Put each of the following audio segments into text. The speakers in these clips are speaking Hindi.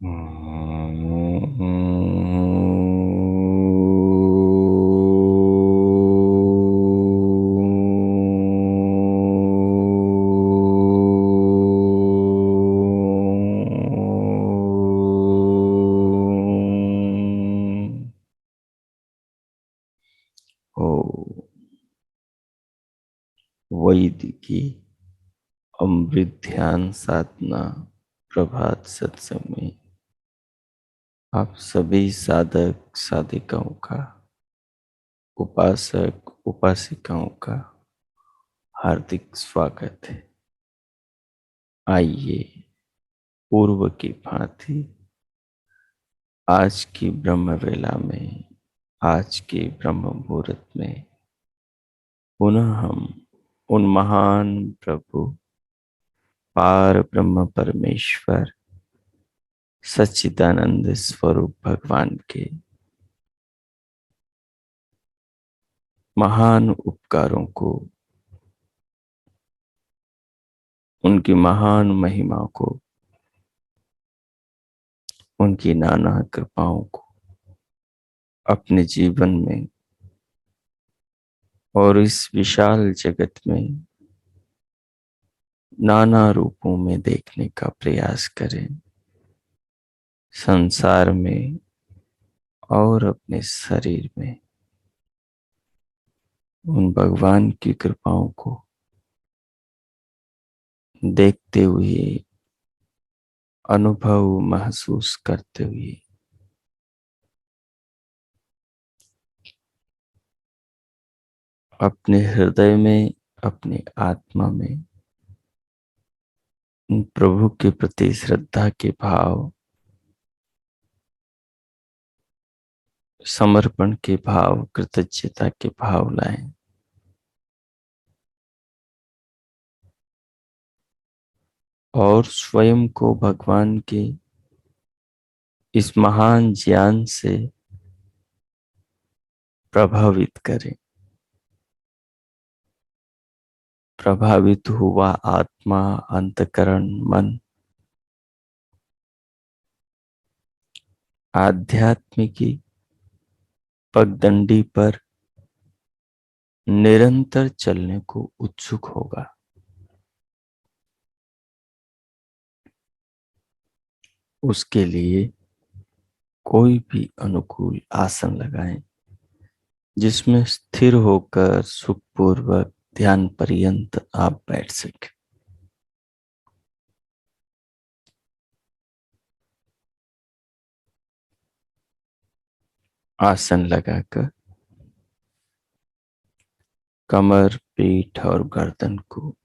वैदिकी अमृत ध्यान साधना प्रभात सत्संग में आप सभी साधक साधिकाओं का, उपासक उपासिकाओं का हार्दिक स्वागत है। आइए पूर्व की भांति आज की ब्रह्म वेला में, आज के ब्रह्म मुहूर्त में पुनः हम उन महान प्रभु पार ब्रह्म परमेश्वर सच्चिदानंद स्वरूप भगवान के महान उपकारों को, उनकी महान महिमा को, उनकी नाना कृपाओं को अपने जीवन में और इस विशाल जगत में नाना रूपों में देखने का प्रयास करें। संसार में और अपने शरीर में उन भगवान की कृपाओं को देखते हुए, अनुभव महसूस करते हुए अपने हृदय में, अपने आत्मा में उन प्रभु के प्रति श्रद्धा के भाव, समर्पण के भाव, कृतज्ञता के भाव लाएं। और स्वयं को भगवान के इस महान ज्ञान से प्रभावित करें। प्रभावित हुआ आत्मा, अंतकरण, मन आध्यात्म की पगडंडी पर निरंतर चलने को उत्सुक होगा। उसके लिए कोई भी अनुकूल आसन लगाएं जिसमें स्थिर होकर सुखपूर्वक ध्यान पर्यंत आप बैठ सकें। आसन लगाकर कमर, पीठ और गर्दन को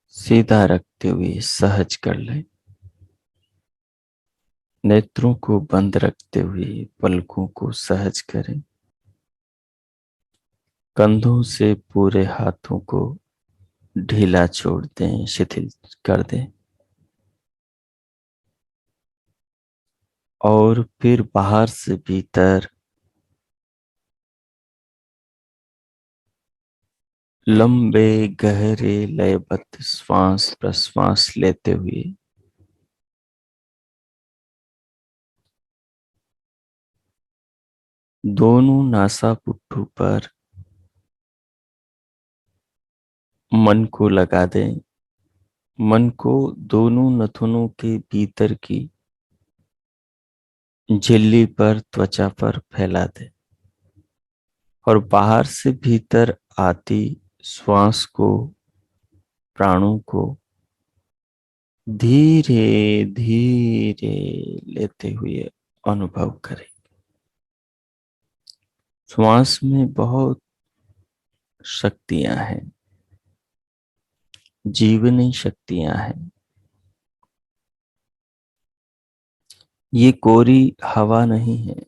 सीधा रखते हुए सहज कर लें। नेत्रों को बंद रखते हुए पलकों को सहज करें। कंधों से पूरे हाथों को ढीला छोड़ दें, शिथिल कर दें। और फिर बाहर से भीतर लंबे गहरे लयबद्ध श्वास प्रश्वास लेते हुए दोनों नासापुट्टों पर मन को लगा दें। मन को दोनों नथुनों के भीतर की झिल्ली पर, त्वचा पर फैला दें और बाहर से भीतर आती श्वास को, प्राणों को धीरे धीरे लेते हुए अनुभव करें। श्वास में बहुत शक्तियां हैं, जीवनी शक्तियां हैं। ये कोरी हवा नहीं है।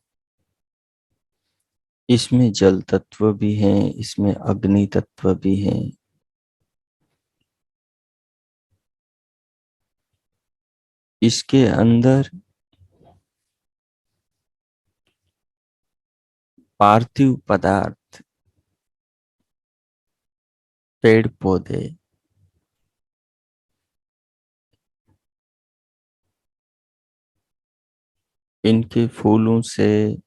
इसमें जल तत्व भी है, इसमें अग्नि तत्व भी है। इसके अंदर पार्थिव पदार्थ, पेड़ पौधे, इनके फूलों से,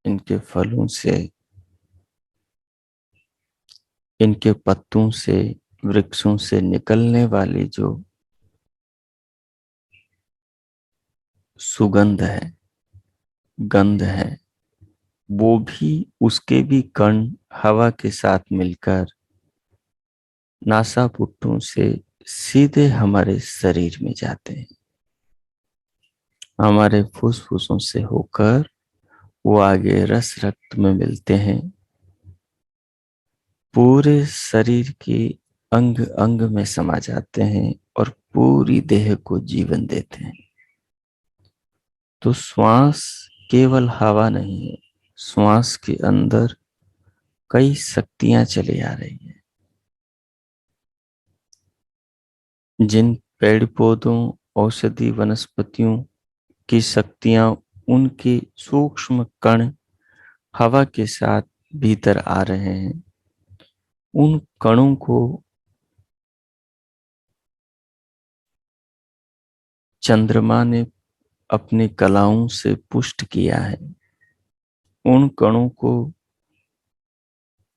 इनके फलों से, इनके पत्तों से, वृक्षों से निकलने वाली जो सुगंध है, गंध है, वो भी, उसके भी कण हवा के साथ मिलकर नासापुटों से सीधे हमारे शरीर में जाते हैं। हमारे फुसफुसों से होकर वो आगे रस रक्त में मिलते हैं, पूरे शरीर के अंग अंग में समा जाते हैं और पूरी देह को जीवन देते हैं। तो श्वास केवल हवा नहीं है, श्वास के अंदर कई शक्तियां चली आ रही हैं। जिन पेड़ पौधों, औषधि वनस्पतियों की शक्तियां, उनके सूक्ष्म कण हवा के साथ भीतर आ रहे हैं, उन कणों को चंद्रमा ने अपनी कलाओं से पुष्ट किया है। उन कणों को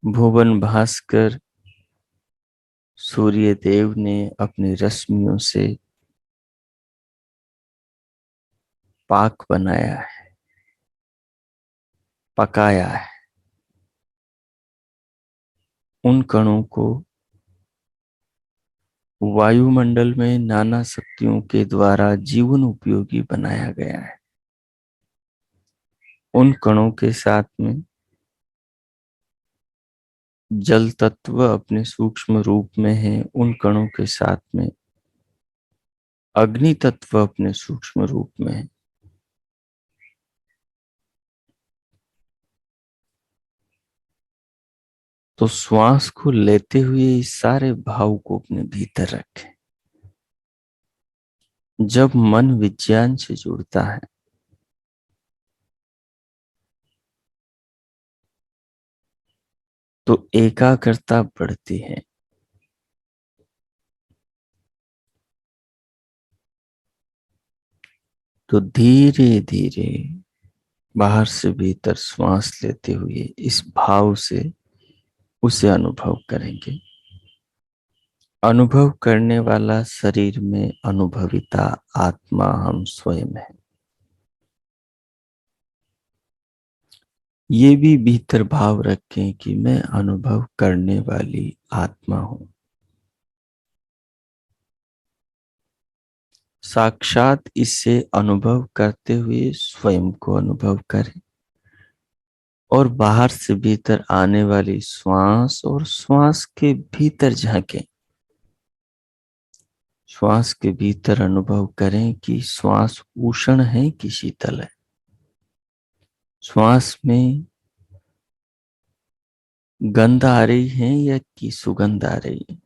भुवन भास्कर सूर्य देव ने अपनी रश्मियों से पाक बनाया है, पकाया है। उन कणों को वायुमंडल में नाना शक्तियों के द्वारा जीवन उपयोगी बनाया गया है। उन कणों के साथ में जल तत्व अपने सूक्ष्म रूप में है, उन कणों के साथ में अग्नि तत्व अपने सूक्ष्म रूप में है। तो श्वास को लेते हुए इस सारे भाव को अपने भीतर रखें। जब मन विज्ञान से जुड़ता है तो एकाग्रता बढ़ती है। तो धीरे धीरे बाहर से भीतर श्वास लेते हुए इस भाव से उसे अनुभव करेंगे। अनुभव करने वाला शरीर में अनुभविता आत्मा हम स्वयं है। ये भी भीतर भाव रखें कि मैं अनुभव करने वाली आत्मा हूं। साक्षात इससे अनुभव करते हुए स्वयं को अनुभव करें और बाहर से भीतर आने वाली श्वास और श्वास के भीतर झांकें। श्वास के भीतर अनुभव करें कि श्वास उष्ण है कि शीतल है। श्वास में गंध आ रही है या कि सुगंध आ रही है।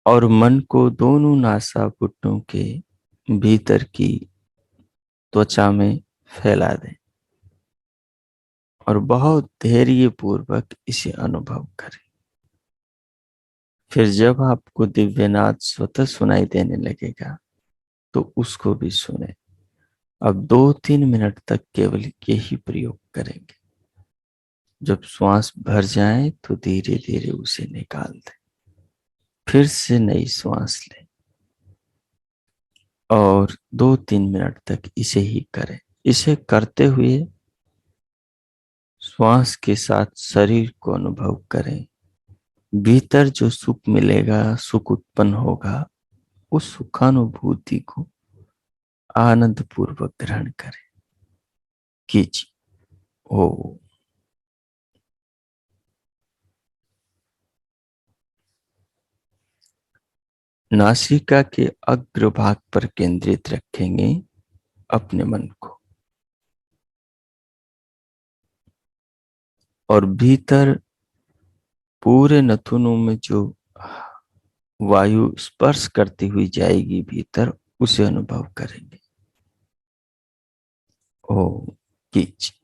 और मन को दोनों नासापुटों के भीतर की त्वचा में फैला दें और बहुत धैर्य पूर्वक इसे अनुभव करें। फिर जब आपको दिव्यनाद स्वतः सुनाई देने लगेगा तो उसको भी सुने। अब 2-3 मिनट तक केवल यही प्रयोग करेंगे। जब श्वास भर जाए तो धीरे धीरे उसे निकाल दें, फिर से नई श्वास लें और 2-3 मिनट तक इसे ही करें। इसे करते हुए श्वास के साथ शरीर को अनुभव करें। भीतर जो सुख मिलेगा, सुख उत्पन्न होगा, उस सुखानुभूति को आनंद पूर्वक ग्रहण करें। कीजिए। ओ नासिका के अग्रभाग पर केंद्रित रखेंगे अपने मन को और भीतर पूरे नथुनों में जो वायु स्पर्श करती हुई जाएगी भीतर, उसे अनुभव करेंगे। ओ कीजिए।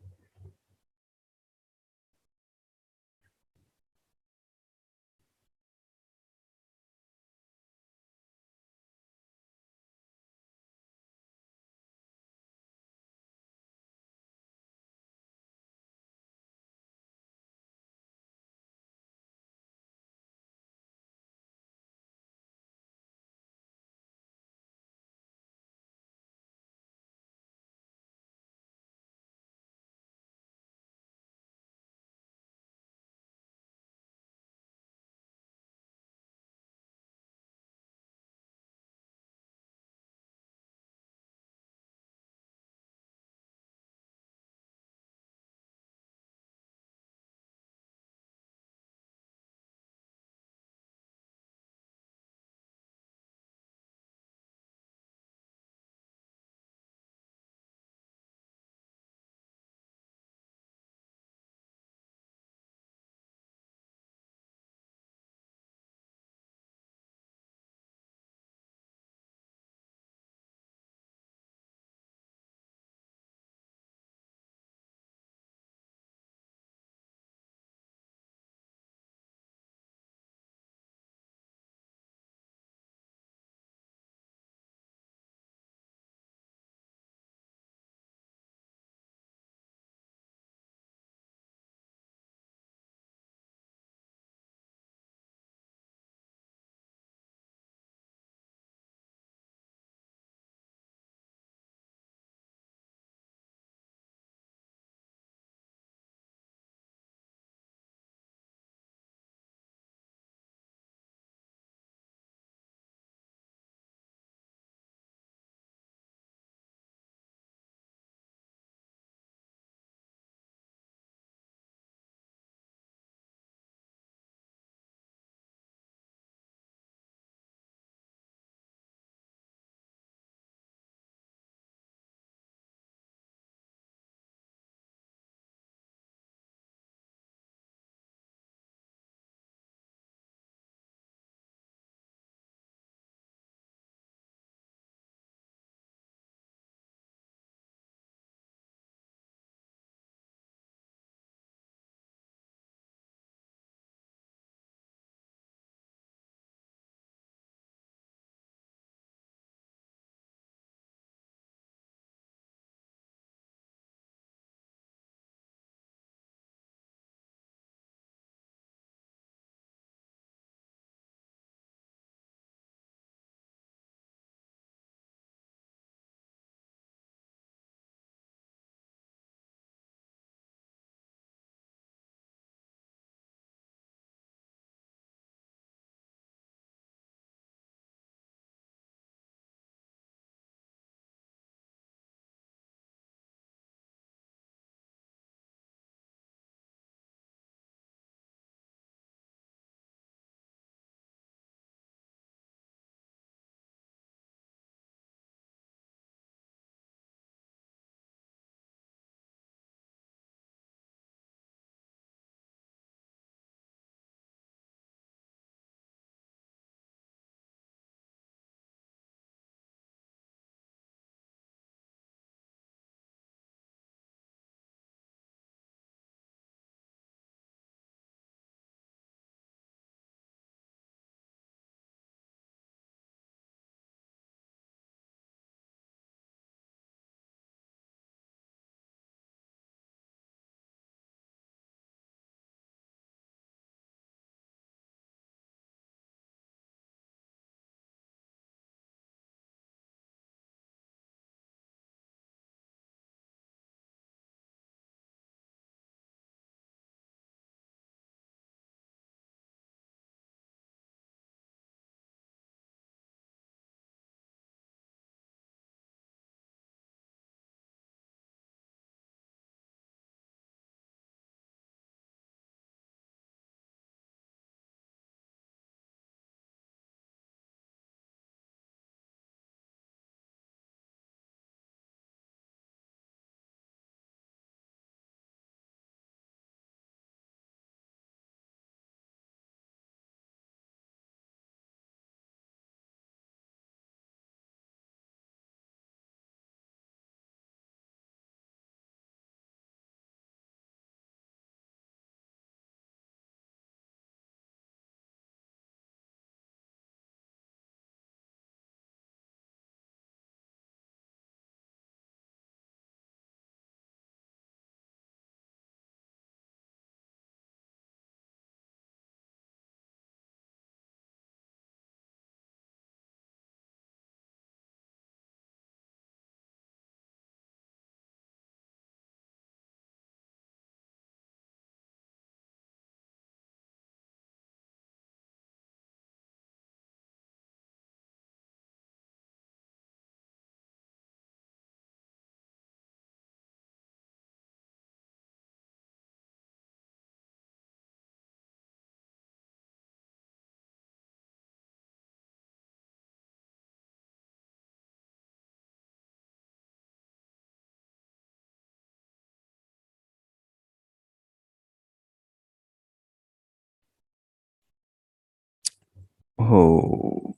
हो।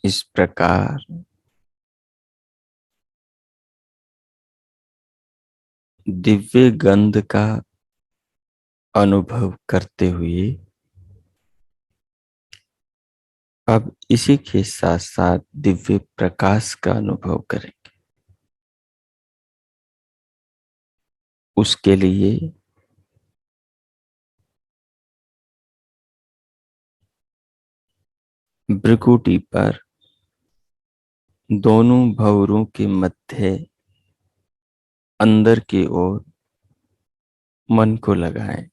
इस प्रकार दिव्य गंध का अनुभव करते हुए अब इसी के साथ साथ दिव्य प्रकाश का अनुभव करें। उसके लिए भ्रिकुटी पर दोनों भंवरों के मध्य अंदर की ओर मन को लगाएं।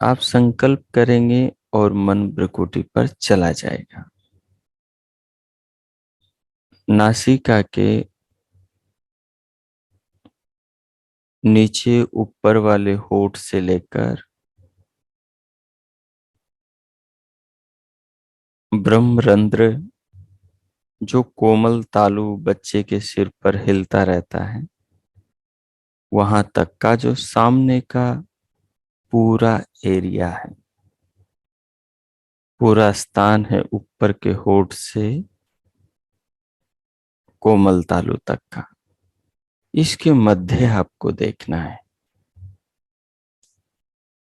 आप संकल्प करेंगे और मन भ्रिकुटी पर चला जाएगा। नासिका के नीचे ऊपर वाले होठ से लेकर ब्रह्मरंध्र, जो कोमल तालु बच्चे के सिर पर हिलता रहता है, वहां तक का जो सामने का पूरा एरिया है, पूरा स्थान है ऊपर के होठ से कोमल तालु तक का, इसके मध्य आपको देखना है।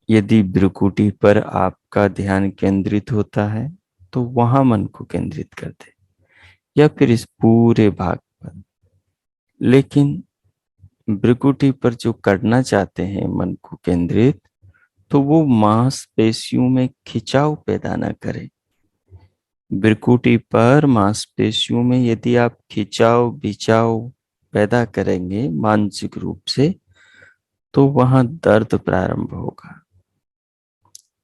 यदि भ्रुकुटी पर आपका ध्यान केंद्रित होता है तो वहां मन को केंद्रित कर दे, या फिर इस पूरे भाग पर। लेकिन भ्रुकुटी पर जो करना चाहते हैं मन को केंद्रित, तो वो मांसपेशियों में खिंचाव पैदा न करे। भ्रुकुटी पर मांसपेशियों में यदि आप खिंचाव बिचाव पैदा करेंगे मानसिक रूप से, तो वहां दर्द प्रारंभ होगा।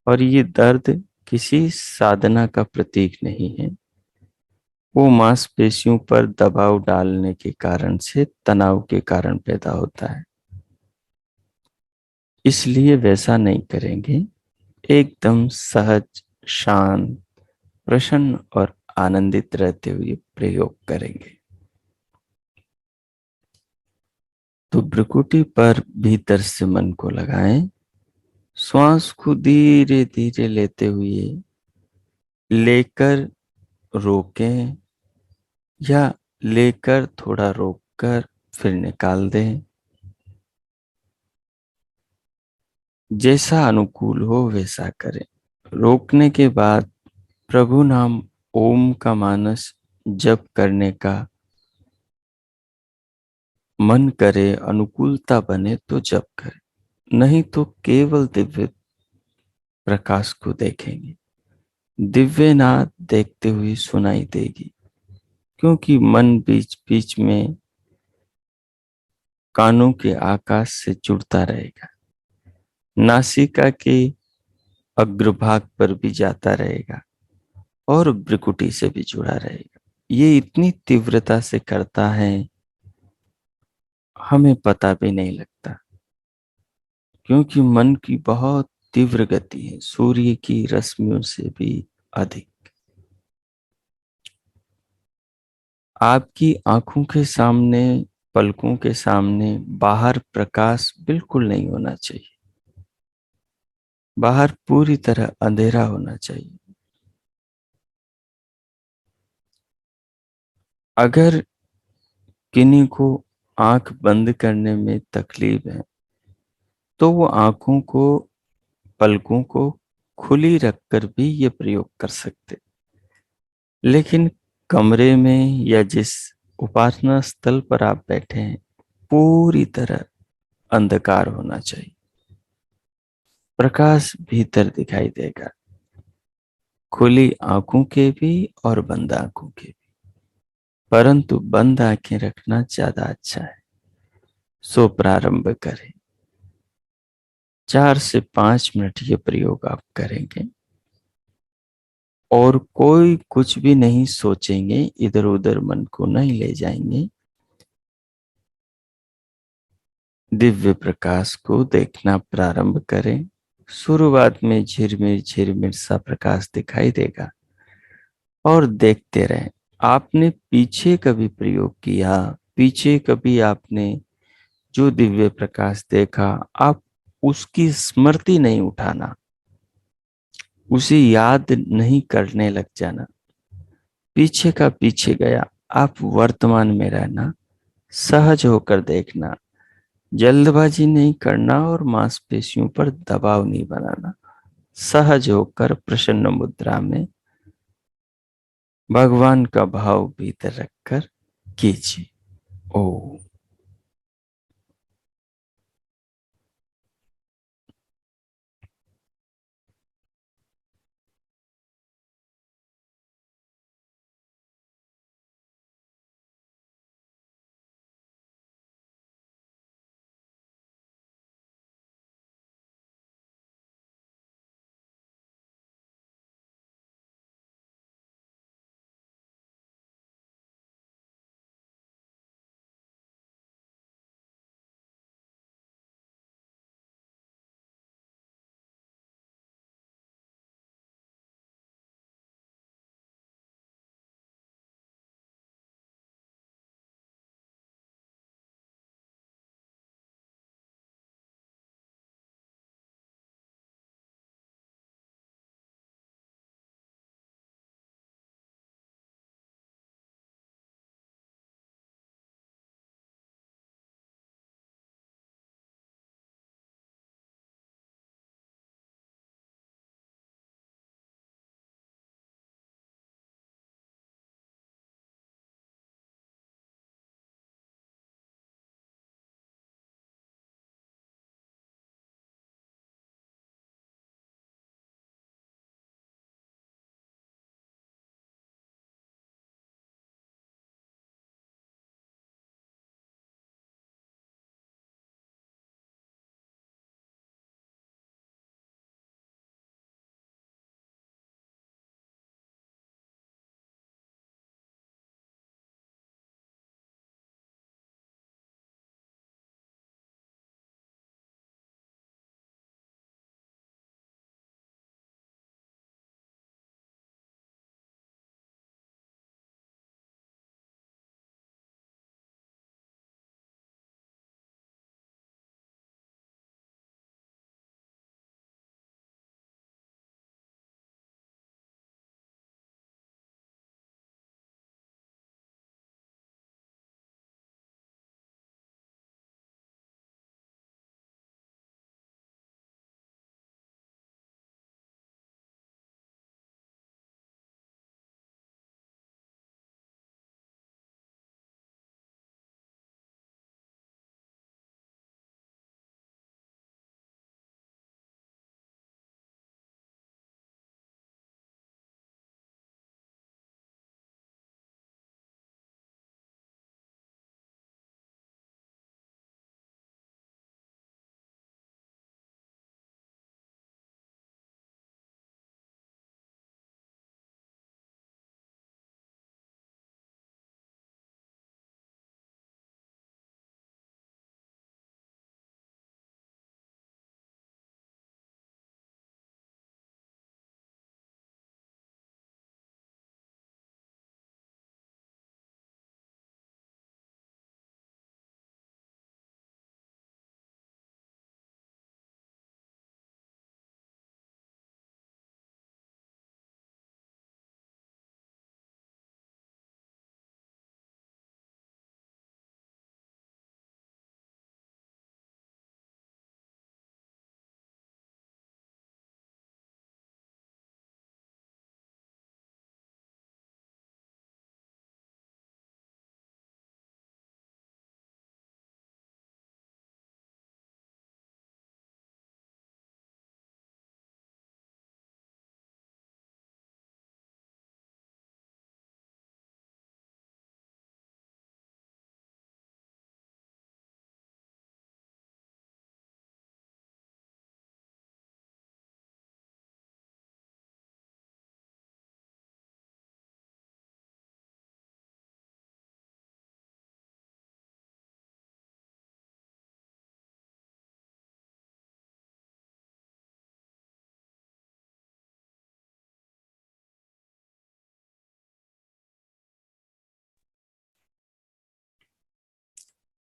और ये दर्द किसी साधना का प्रतीक नहीं है, वो मांसपेशियों पर दबाव डालने के कारण से तनाव के कारण पैदा होता है। इसलिए वैसा नहीं करेंगे, एकदम सहज, शांत, प्रसन्न और आनंदित रहते हुए प्रयोग करेंगे। तो भ्रुकुटी पर भीतर से मन को लगाएं। श्वास को धीरे धीरे लेते हुए लेकर रोकें, या लेकर थोड़ा रोककर फिर निकाल दें। जैसा अनुकूल हो वैसा करें। रोकने के बाद प्रभु नाम ओम का मानस जप करने का मन करे, अनुकूलता बने तो जप करें, नहीं तो केवल दिव्य प्रकाश को देखेंगे। दिव्य नाद देखते हुए सुनाई देगी, क्योंकि मन बीच बीच में कानों के आकाश से जुड़ता रहेगा, नासिका के अग्रभाग पर भी जाता रहेगा और भ्रुकुटी से भी जुड़ा रहेगा। ये इतनी तीव्रता से करता है, हमें पता भी नहीं लगता, क्योंकि मन की बहुत तीव्र गति है, सूर्य की रश्मियों से भी अधिक। आपकी आंखों के सामने, पलकों के सामने बाहर प्रकाश बिल्कुल नहीं होना चाहिए, बाहर पूरी तरह अंधेरा होना चाहिए। अगर किन्हीं को आंख बंद करने में तकलीफ है, तो वो आंखों को, पलकों को खुली रखकर भी ये प्रयोग कर सकते। लेकिन कमरे में या जिस उपासना स्थल पर आप बैठे हैं, पूरी तरह अंधकार होना चाहिए, प्रकाश भीतर दिखाई देगा, खुली आंखों के भी और बंद आंखों के भी। परंतु बंद आंखें रखना ज्यादा अच्छा है। सो प्रारंभ करें। 4 से 5 मिनट ये प्रयोग आप करेंगे और कोई कुछ भी नहीं सोचेंगे, इधर उधर मन को नहीं ले जाएंगे। दिव्य प्रकाश को देखना प्रारंभ करें। शुरुआत में झिरमिर झिरमिर सा प्रकाश दिखाई देगा और देखते रहें। आपने पीछे कभी प्रयोग किया, पीछे कभी आपने जो दिव्य प्रकाश देखा, आप उसकी स्मृति नहीं उठाना, उसे याद नहीं करने लग जाना, पीछे का पीछे गया। आप वर्तमान में रहना, सहज होकर देखना, जल्दबाजी नहीं करना और मांसपेशियों पर दबाव नहीं बनाना। सहज होकर प्रसन्न मुद्रा में भगवान का भाव भीतर रखकर कीजिए। ओ।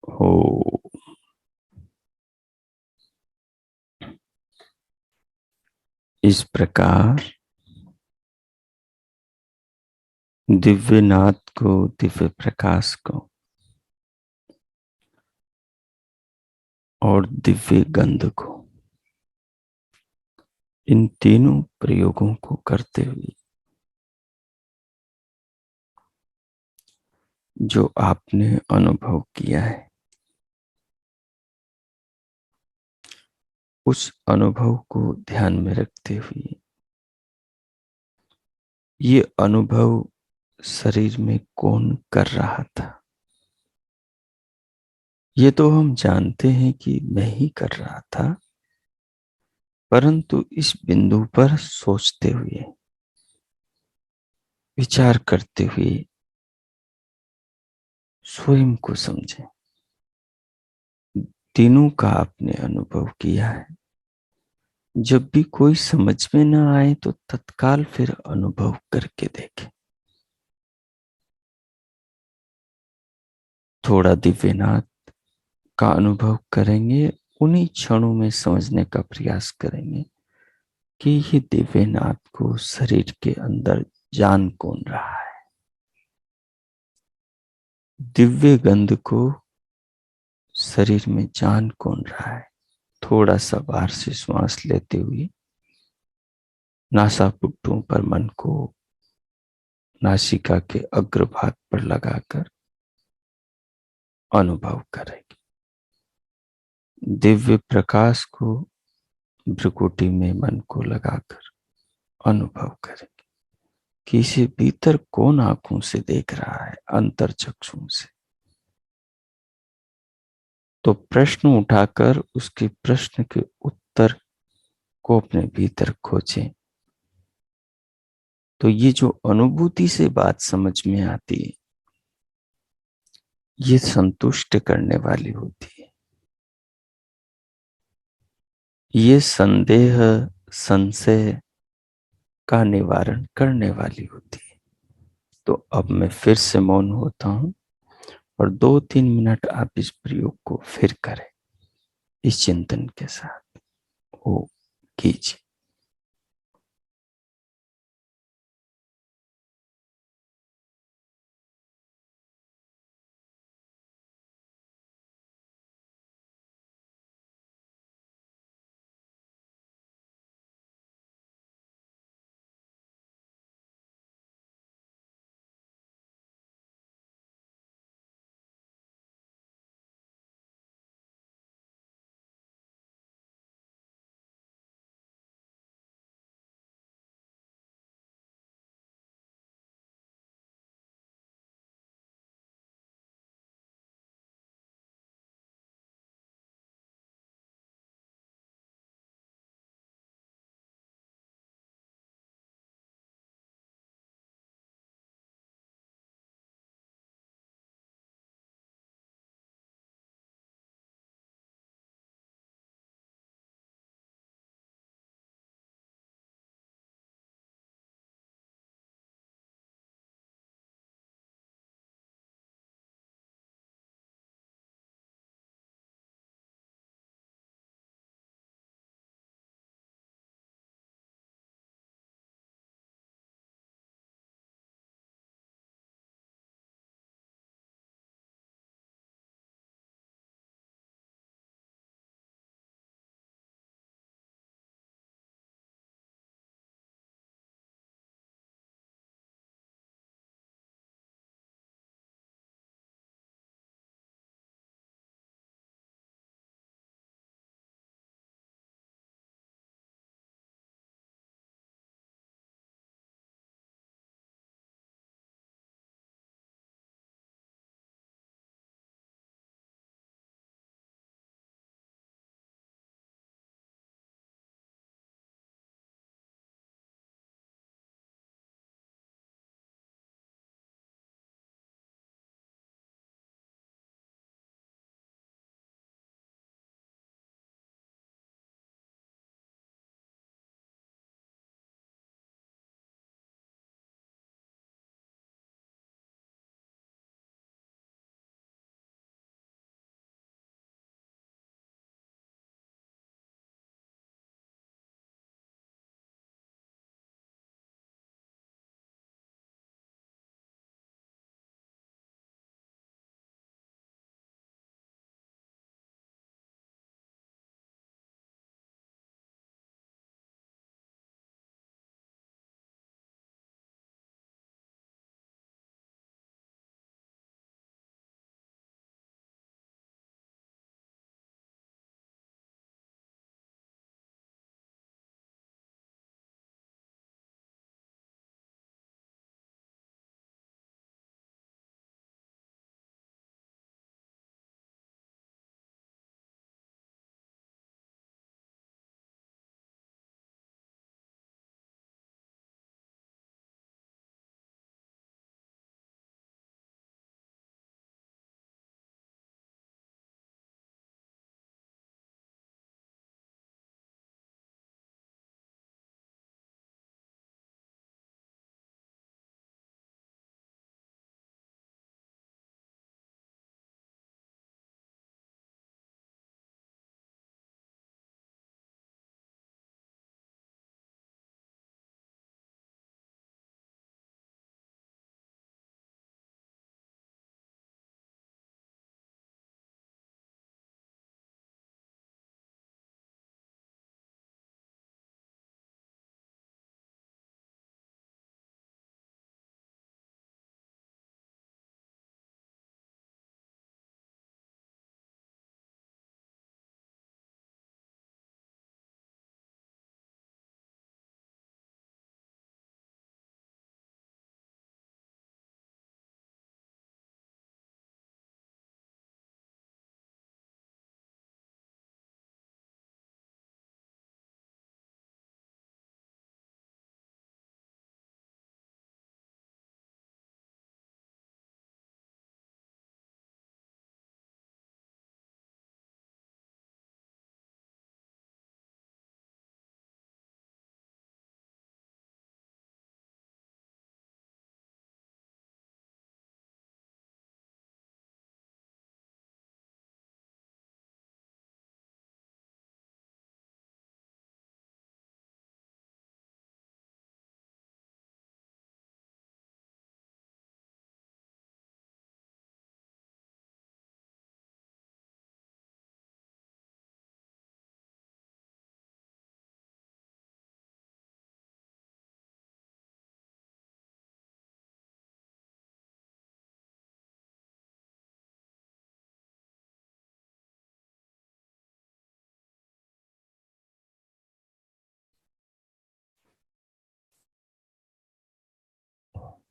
हो। इस प्रकार दिव्य नाद को, दिव्य प्रकाश को और दिव्य गंध को, इन तीनों प्रयोगों को करते हुए जो आपने अनुभव किया है, उस अनुभव को ध्यान में रखते हुए ये अनुभव शरीर में कौन कर रहा था, ये तो हम जानते हैं कि मैं ही कर रहा था, परंतु इस बिंदु पर सोचते हुए, विचार करते हुए स्वयं को समझें। तीनों का आपने अनुभव किया है। जब भी कोई समझ में ना आए तो तत्काल फिर अनुभव करके देखें। थोड़ा दिव्यनाथ का अनुभव करेंगे, उन्हीं क्षणों में समझने का प्रयास करेंगे कि ये दिव्यनाथ को शरीर के अंदर जान कौन रहा है। दिव्य गंध को शरीर में जान कौन रहा है। थोड़ा सा बाहर से श्वास लेते हुए नासापुटों पर मन को नासिका के अग्रभाग पर लगाकर अनुभव करेंगे। दिव्य प्रकाश को भ्रुकुटी में मन को लगाकर अनुभव करेंगे कि इसे भीतर कौन आंखों से देख रहा है, अंतर चक्षुओं से। तो प्रश्न उठाकर उसके प्रश्न के उत्तर को अपने भीतर खोजें। तो ये जो अनुभूति से बात समझ में आती है, ये संतुष्ट करने वाली होती है। ये संदेह, संशय का निवारण करने वाली होती है। तो अब मैं फिर से मौन होता हूं और 2-3 मिनट आप इस प्रयोग को फिर करें, इस चिंतन के साथ वो कीजिए।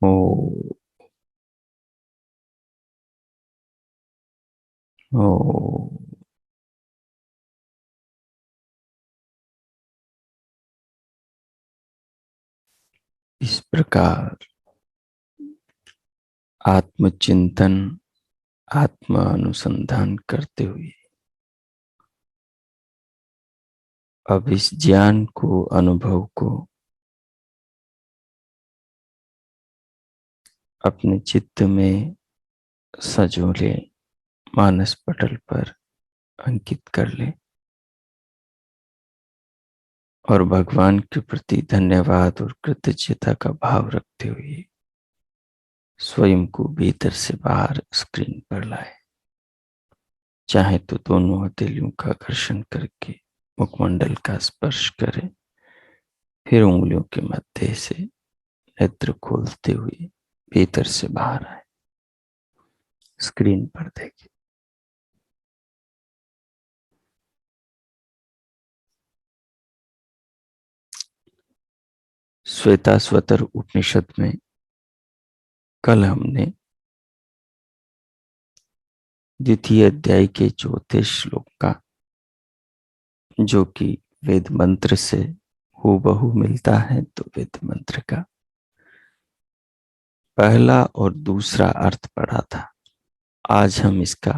ओ ओ इस प्रकार आत्मचिंतन, आत्म अनुसंधान करते हुए अब इस ज्ञान को, अनुभव को अपने चित्त में सजो ले, मानस पटल पर अंकित कर ले और भगवान के प्रति धन्यवाद और कृतज्ञता का भाव रखते हुए स्वयं को भीतर से बाहर स्क्रीन पर लाए। चाहे तो दोनों हथेलियों का घर्षण करके मुखमंडल का स्पर्श करें, फिर उंगलियों के मध्य से नेत्र खोलते हुए भीतर से बाहर आए, स्क्रीन पर देखें। श्वेताश्वतर उपनिषद में कल हमने द्वितीय अध्याय के चौथे श्लोक का, जो कि वेद मंत्र से हूबहू मिलता है, तो वेद मंत्र का पहला और दूसरा अर्थ पढ़ा था। आज हम इसका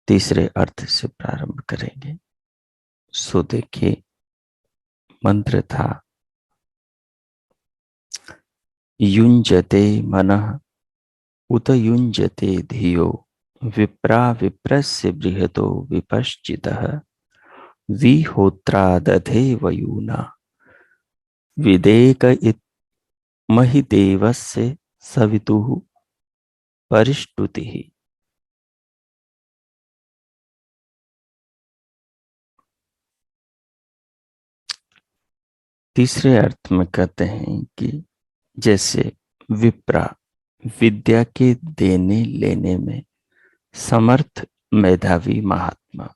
तीसरे अर्थ से प्रारंभ करेंगे। सो देखिए, मंत्र था युञ्जते मनः उत युञ्जते धियो विप्रा विप्रस्य बृहतो विपश्चितः विहोत्रा दधे वयूना विदेक महिदेवस्य सवितुः परिष्टुतिः। तीसरे अर्थ में कहते हैं कि जैसे विप्रा विद्या के देने लेने में समर्थ मेधावी महात्मा,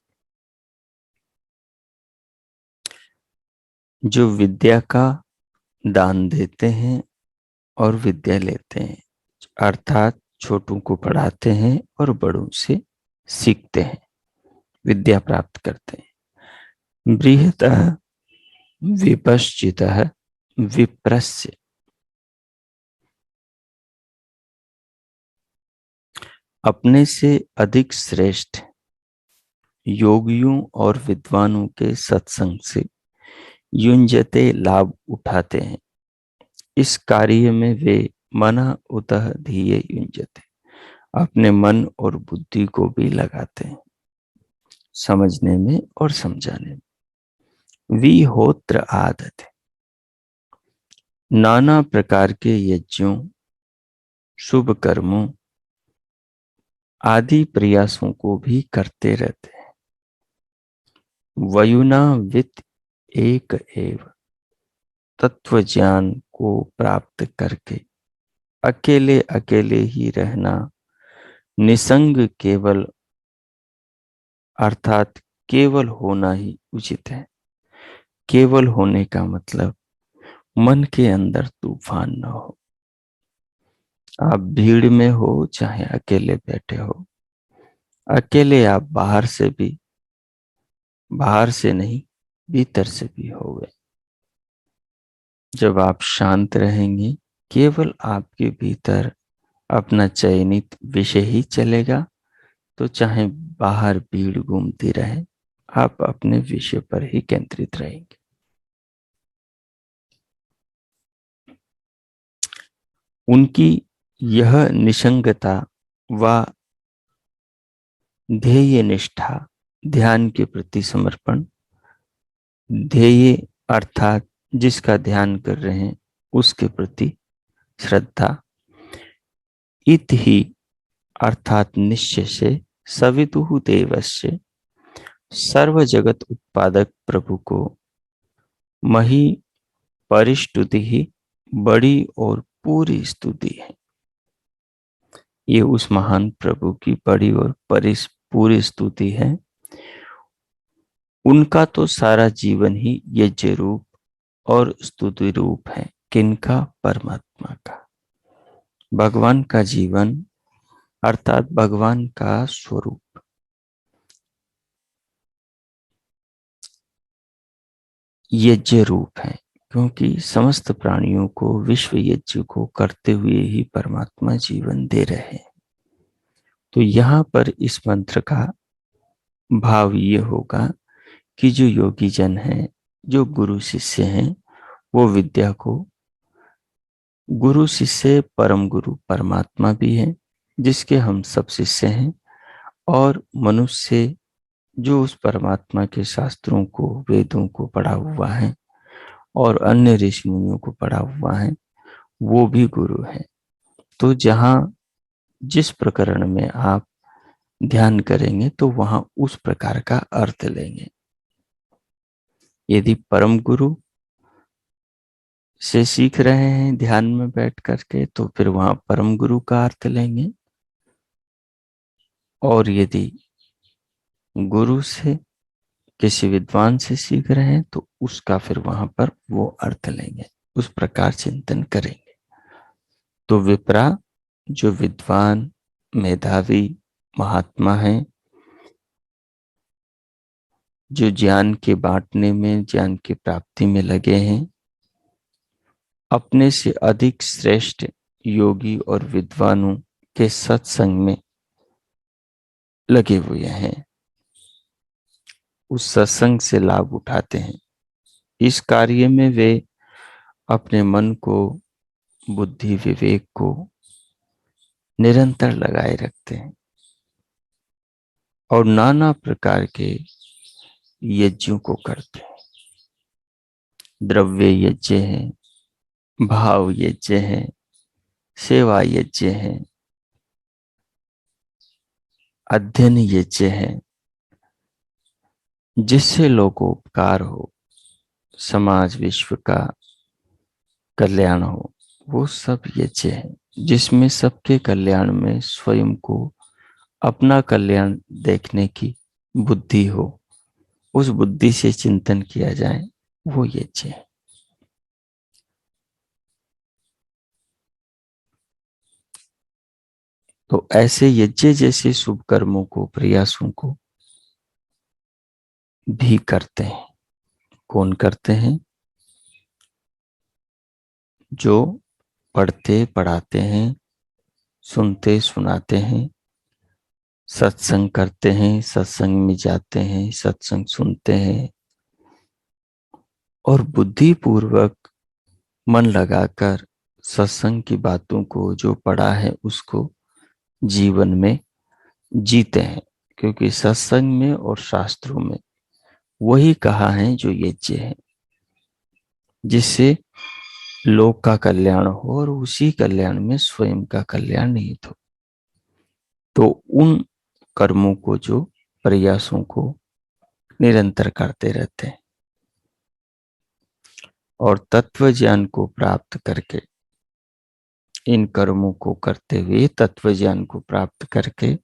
जो विद्या का दान देते हैं और विद्या लेते हैं, अर्थात छोटों को पढ़ाते हैं और बड़ों से सीखते हैं, विद्या प्राप्त करते हैं। बृहतः विपश्चितः विप्रस्य, अपने से अधिक श्रेष्ठ योगियों और विद्वानों के सत्संग से युञ्जते लाभ उठाते हैं। इस कार्य में वे मना उतः धीये युञ्जते, अपने मन और बुद्धि को भी लगाते हैं समझने में और समझाने में। विहोत्र आदत, नाना प्रकार के यज्ञों, शुभ कर्मों आदि प्रयासों को भी करते रहते हैं। वयुना वित एक एव, तत्व ज्ञान को प्राप्त करके अकेले अकेले ही रहना, निसंग केवल अर्थात केवल होना ही उचित है। केवल होने का मतलब मन के अंदर तूफान न हो। आप भीड़ में हो चाहे अकेले बैठे हो, अकेले आप बाहर से नहीं भीतर से भी होगे। जब आप शांत रहेंगे, केवल आपके भीतर अपना चयनित विषय ही चलेगा, तो चाहे बाहर भीड़ घूमती रहे, आप अपने विषय पर ही केंद्रित रहेंगे। उनकी यह निसंगता व ध्येय निष्ठा, ध्यान के प्रति समर्पण, ध्येय अर्थात जिसका ध्यान कर रहे हैं उसके प्रति श्रद्धा, इत ही अर्थात निश्चय से, सवितुः देवस्य सर्व जगत उत्पादक प्रभु को, मही परिस्तुति ही बड़ी और पूरी स्तुति है। ये उस महान प्रभु की बड़ी और पूरी स्तुति है। उनका तो सारा जीवन ही यज्ञ रूप और स्तुति रूप है। किनका? परमात्मा का। भगवान का जीवन अर्थात भगवान का स्वरूप यज्ञ रूप है, क्योंकि समस्त प्राणियों को विश्व यज्ञ को करते हुए ही परमात्मा जीवन दे रहे हैं। तो यहाँ पर इस मंत्र का भाव ये होगा कि जो योगी जन हैं, जो गुरु शिष्य हैं, वो विद्या को, गुरु शिष्य परम गुरु परमात्मा भी है जिसके हम सब शिष्य हैं, और मनुष्य जो उस परमात्मा के शास्त्रों को, वेदों को पढ़ा हुआ है और अन्य ऋषि मुनियों को पढ़ा हुआ है, वो भी गुरु है। तो जहाँ जिस प्रकरण में आप ध्यान करेंगे तो वहां उस प्रकार का अर्थ लेंगे। यदि परम गुरु से सीख रहे हैं ध्यान में बैठ करके, तो फिर वहां परम गुरु का अर्थ लेंगे, और यदि गुरु से किसी विद्वान से सीख रहे हैं तो उसका फिर वहां पर वो अर्थ लेंगे, उस प्रकार चिंतन करेंगे। तो विप्रा जो विद्वान, मेधावी, महात्मा हैं, जो ज्ञान के बांटने में, ज्ञान की प्राप्ति में लगे हैं, अपने से अधिक श्रेष्ठ योगी और विद्वानों के सत्संग में लगे हुए हैं, उस सत्संग से लाभ उठाते हैं। इस कार्य में वे अपने मन को, बुद्धि, विवेक को निरंतर लगाए रखते हैं और नाना प्रकार के यज्ञों को करते हैं। द्रव्य यज्ञ है, भाव यज्ञ है, सेवा यज्ञ है, अध्ययन यज्ञ है, जिससे लोकोपकार हो, समाज विश्व का कल्याण हो, वो सब यज्ञ है। जिसमें सबके कल्याण में स्वयं को, अपना कल्याण देखने की बुद्धि हो, उस बुद्धि से चिंतन किया जाए, वो यज्ञ है। तो ऐसे यज्ञ जैसे शुभ कर्मों को, प्रयासों को भी करते हैं। कौन करते हैं? जो पढ़ते पढ़ाते हैं, सुनते सुनाते हैं, सत्संग करते हैं, सत्संग में जाते हैं, सत्संग सुनते हैं और बुद्धि पूर्वक मन लगाकर सत्संग की बातों को, जो पढ़ा है उसको जीवन में जीते हैं। क्योंकि सत्संग में और शास्त्रों में वही कहा है जो यज्ञ है, जिससे लोक का कल्याण हो और उसी कल्याण में स्वयं का कल्याण निहित हो। तो उन कर्मों को, जो प्रयासों को निरंतर करते रहते हैं और तत्व ज्ञान को प्राप्त करके, इन कर्मों को करते हुए तत्व ज्ञान को प्राप्त करके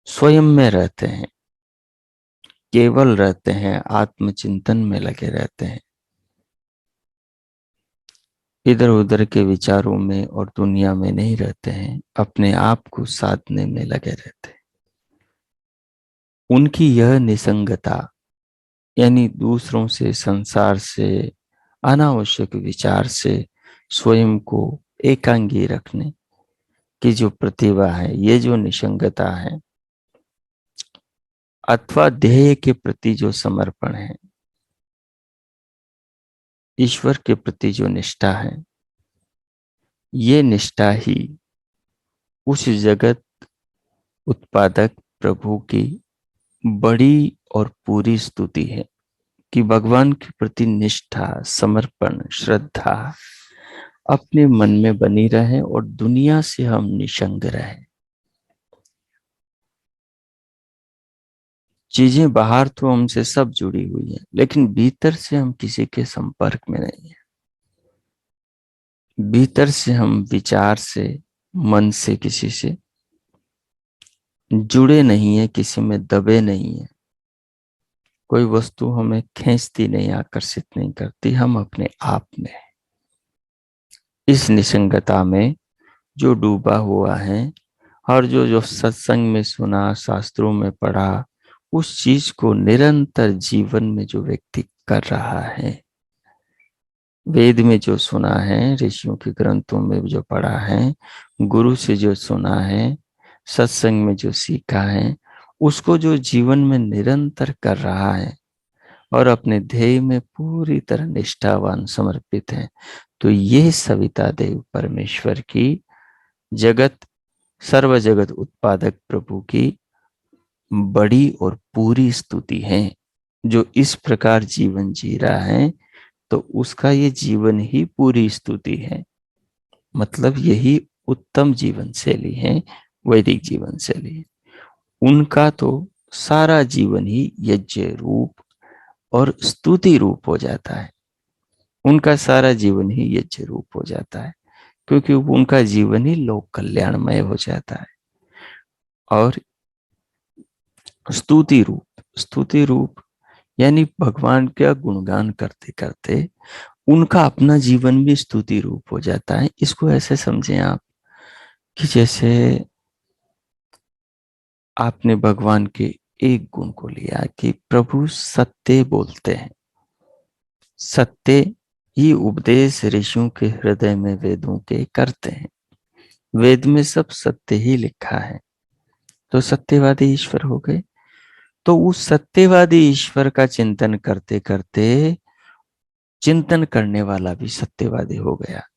स्वयं में रहते हैं, केवल रहते हैं, आत्मचिंतन में लगे रहते हैं, इधर उधर के विचारों में और दुनिया में नहीं रहते हैं, अपने आप को साधने में लगे रहते हैं। उनकी यह निसंगता, यानी दूसरों से, संसार से, अनावश्यक विचार से स्वयं को एकांगी रखने की जो प्रतिभा है, ये जो निसंगता है, अथवा ध्येय के प्रति जो समर्पण है, ईश्वर के प्रति जो निष्ठा है, ये निष्ठा ही उस जगत उत्पादक प्रभु की बड़ी और पूरी स्तुति है कि भगवान के प्रति निष्ठा, समर्पण, श्रद्धा अपने मन में बनी रहे और दुनिया से हम निसंग रहे। चीजें बाहर तो हमसे सब जुड़ी हुई है, लेकिन भीतर से हम किसी के संपर्क में नहीं है। भीतर से हम विचार से, मन से किसी से जुड़े नहीं है, किसी में दबे नहीं है। कोई वस्तु हमें खींचती नहीं, आकर्षित नहीं करती, हम अपने आप में इस निसंगता में जो डूबा हुआ है, और जो जो सत्संग में सुना, शास्त्रों में पढ़ा, उस चीज को निरंतर जीवन में जो व्यक्ति कर रहा है, वेद में जो सुना है, ऋषियों के ग्रंथों में जो पढ़ा है, गुरु से जो सुना है, सत्संग में जो सीखा है, उसको जो जीवन में निरंतर कर रहा है और अपने ध्येय में पूरी तरह निष्ठावान समर्पित है, तो ये सविता देव परमेश्वर की, जगत सर्व जगत उत्पादक प्रभु की बड़ी और पूरी स्तुति है। जो इस प्रकार जीवन जी रहा है, तो उसका ये जीवन ही पूरी स्तुति है। मतलब यही उत्तम जीवन शैली है, वैदिक जीवन शैली। उनका तो सारा जीवन ही यज्ञ रूप और स्तुति रूप हो जाता है। उनका सारा जीवन ही यज्ञ रूप हो जाता है, क्योंकि उनका जीवन ही लोक कल्याणमय हो जाता है। और स्तुति रूप यानी भगवान का गुणगान करते करते उनका अपना जीवन भी स्तुति रूप हो जाता है। इसको ऐसे समझें आप कि जैसे आपने भगवान के एक गुण को लिया कि प्रभु सत्य बोलते हैं। सत्य ही उपदेश ऋषियों के हृदय में वेदों के करते हैं। वेद में सब सत्य ही लिखा है, तो सत्यवादी ईश्वर हो गए। तो उस सत्यवादी ईश्वर का चिंतन करते करते चिंतन करने वाला भी सत्यवादी हो गया।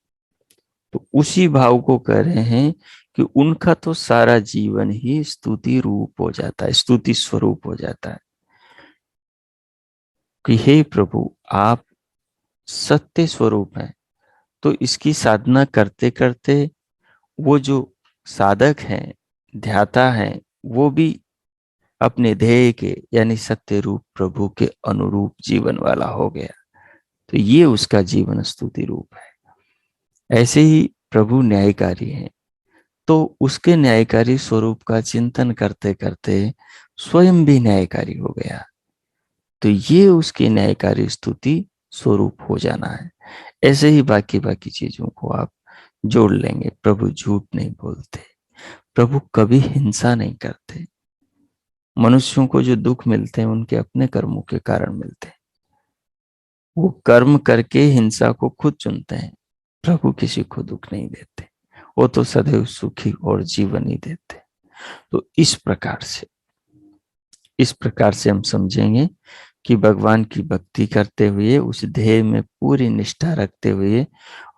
तो उसी भाव को कह रहे हैं कि उनका तो सारा जीवन ही स्तुति रूप हो जाता है, स्तुति स्वरूप हो जाता है कि हे प्रभु, आप सत्य स्वरूप हैं। तो इसकी साधना करते करते वो जो साधक हैं, ध्याता हैं, वो भी अपने ध्येय के यानी सत्य रूप प्रभु के अनुरूप जीवन वाला हो गया। तो ये उसका जीवन स्तुति रूप है। ऐसे ही प्रभु न्यायकारी हैं, तो उसके न्यायकारी स्वरूप का चिंतन करते करते स्वयं भी न्यायकारी हो गया। तो ये उसकी न्यायकारी स्तुति स्वरूप हो जाना है। ऐसे ही बाकी बाकी चीजों को आप जोड़ लेंगे। प्रभु झूठ नहीं बोलते, प्रभु कभी हिंसा नहीं करते। मनुष्यों को जो दुख मिलते हैं उनके अपने कर्मों के कारण मिलते हैं। वो कर्म करके हिंसा को खुद चुनते हैं। प्रभु किसी को दुख नहीं देते, वो तो सदैव सुखी और जीवन ही देते। तो इस प्रकार से हम समझेंगे कि भगवान की भक्ति करते हुए, उस ध्येय में पूरी निष्ठा रखते हुए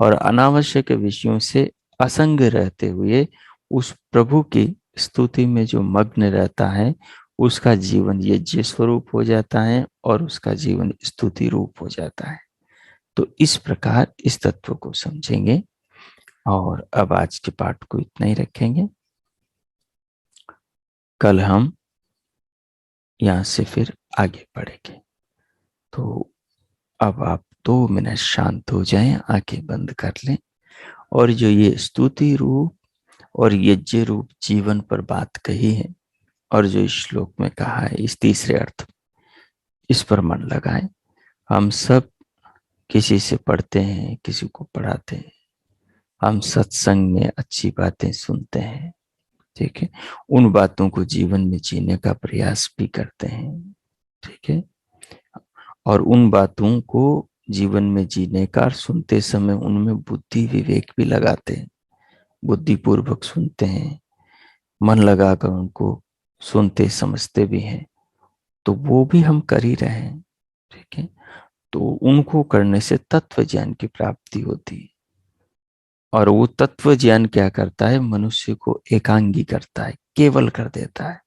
और अनावश्यक विषयों से असंग रहते हुए उस प्रभु की स्तुति में जो मग्न रहता है, उसका जीवन यज्ञ स्वरूप हो जाता है और उसका जीवन स्तुति रूप हो जाता है। तो इस प्रकार इस तत्व को समझेंगे। और अब आज के पाठ को इतना ही रखेंगे। कल हम यहाँ से फिर आगे बढ़ेंगे। तो अब आप 2 मिनट शांत हो जाएं, आंखें बंद कर लें और जो ये स्तुति रूप और यज्ञ रूप जीवन पर बात कही है और जो इस श्लोक में कहा है, इस तीसरे अर्थ, इस पर मन लगाएं। हम सब किसी से पढ़ते हैं, किसी को पढ़ाते हैं, हम सत्संग में अच्छी बातें सुनते हैं, ठीक है, उन बातों को जीवन में जीने का प्रयास भी करते हैं, ठीक है, और उन बातों को जीवन में जीने का सुनते समय उनमें बुद्धि विवेक भी लगाते हैं, बुद्धिपूर्वक सुनते हैं, मन लगाकर उनको सुनते समझते भी हैं। तो वो भी हम कर ही रहे हैं, ठीक है। तो उनको करने से तत्व ज्ञान की प्राप्ति होती है, और वो तत्व ज्ञान क्या करता है, मनुष्य को एकांगी करता है, केवल कर देता है,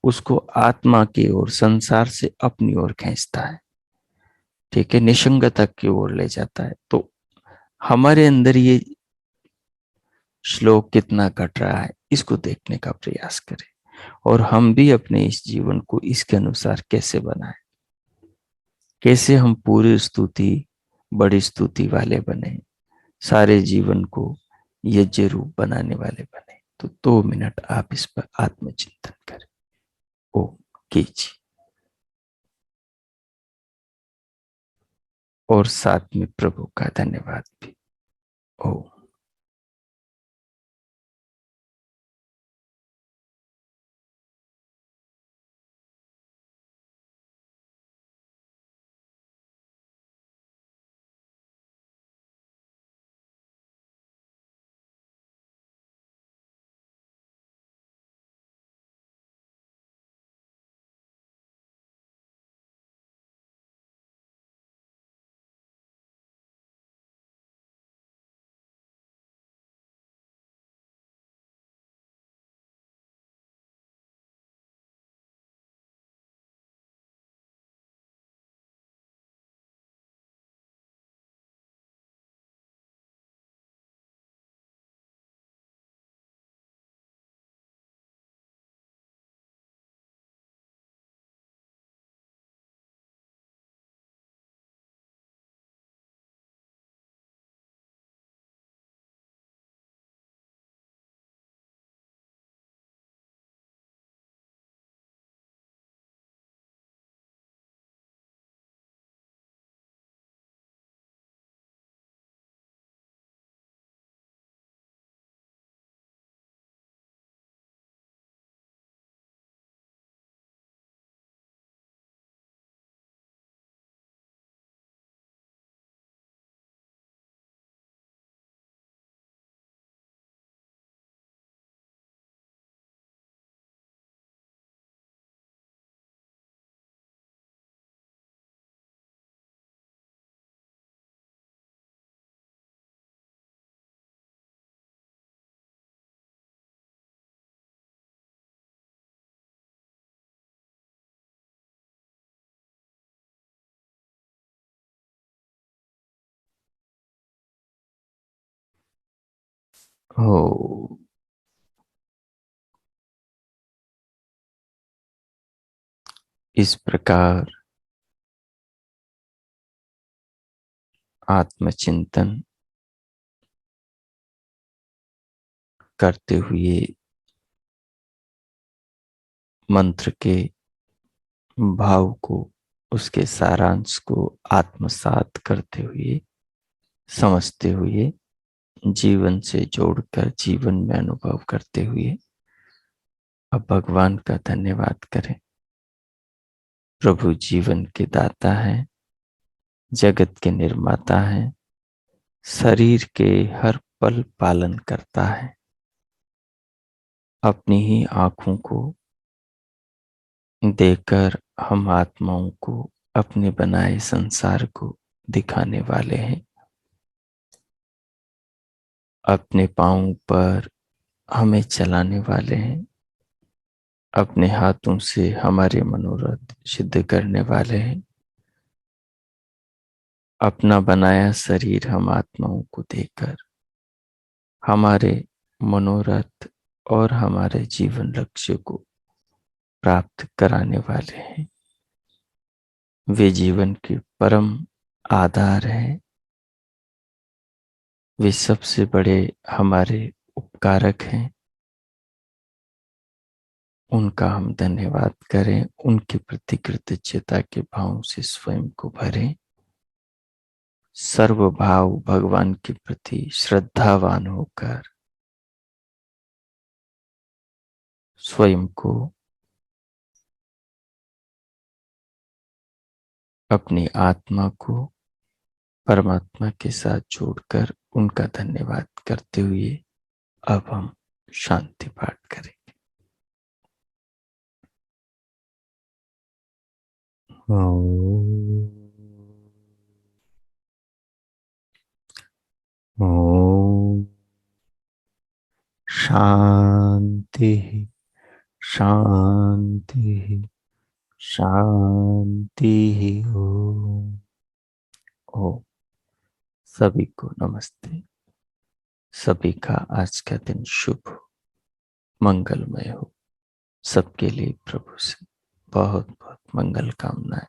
उसको आत्मा की ओर, संसार से अपनी ओर खींचता है, ठीक है, निसंगता की ओर ले जाता है। तो हमारे अंदर ये श्लोक कितना घट रहा है, इसको देखने का प्रयास करें और हम भी अपने इस जीवन को इसके अनुसार कैसे बनाएं, कैसे हम पूरी स्तुति, बड़ी स्तुति वाले बने, सारे जीवन को यज्ञ रूप बनाने वाले बने। तो 2 मिनट आप इस पर आत्मचिंतन करें। ओम कीजिए। और साथ में प्रभु का धन्यवाद भी। ओम। ओ, इस प्रकार आत्मचिंतन करते हुए मंत्र के भाव को, उसके सारांश को आत्मसात करते हुए, समझते हुए, जीवन से जोड़कर जीवन में अनुभव करते हुए अब भगवान का धन्यवाद करें। प्रभु जीवन के दाता हैं, जगत के निर्माता हैं, शरीर के हर पल पालन करता है, अपनी ही आंखों को देकर हम आत्माओं को अपने बनाए संसार को दिखाने वाले हैं। अपने पांवों पर हमें चलाने वाले हैं, अपने हाथों से हमारे मनोरथ सिद्ध करने वाले हैं। अपना बनाया शरीर हम आत्माओं को देकर हमारे मनोरथ और हमारे जीवन लक्ष्य को प्राप्त कराने वाले हैं। वे जीवन के परम आधार हैं। वे सबसे बड़े हमारे उपकारक हैं। उनका हम धन्यवाद करें, उनके प्रति कृतज्ञता के भाव से स्वयं को भरें। सर्वभाव भगवान के प्रति श्रद्धावान होकर स्वयं को अपनी आत्मा को परमात्मा के साथ जोड़कर उनका धन्यवाद करते हुए अब हम शांति पाठ करें। ओम। ओम शांति शांति शांति। ओम। ओम। सभी को नमस्ते। सभी का आज का दिन शुभ हो, मंगलमय हो। सबके लिए प्रभु से बहुत बहुत मंगल कामनाएं,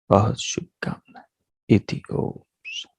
बहुत शुभकामनाएं। इति ओम।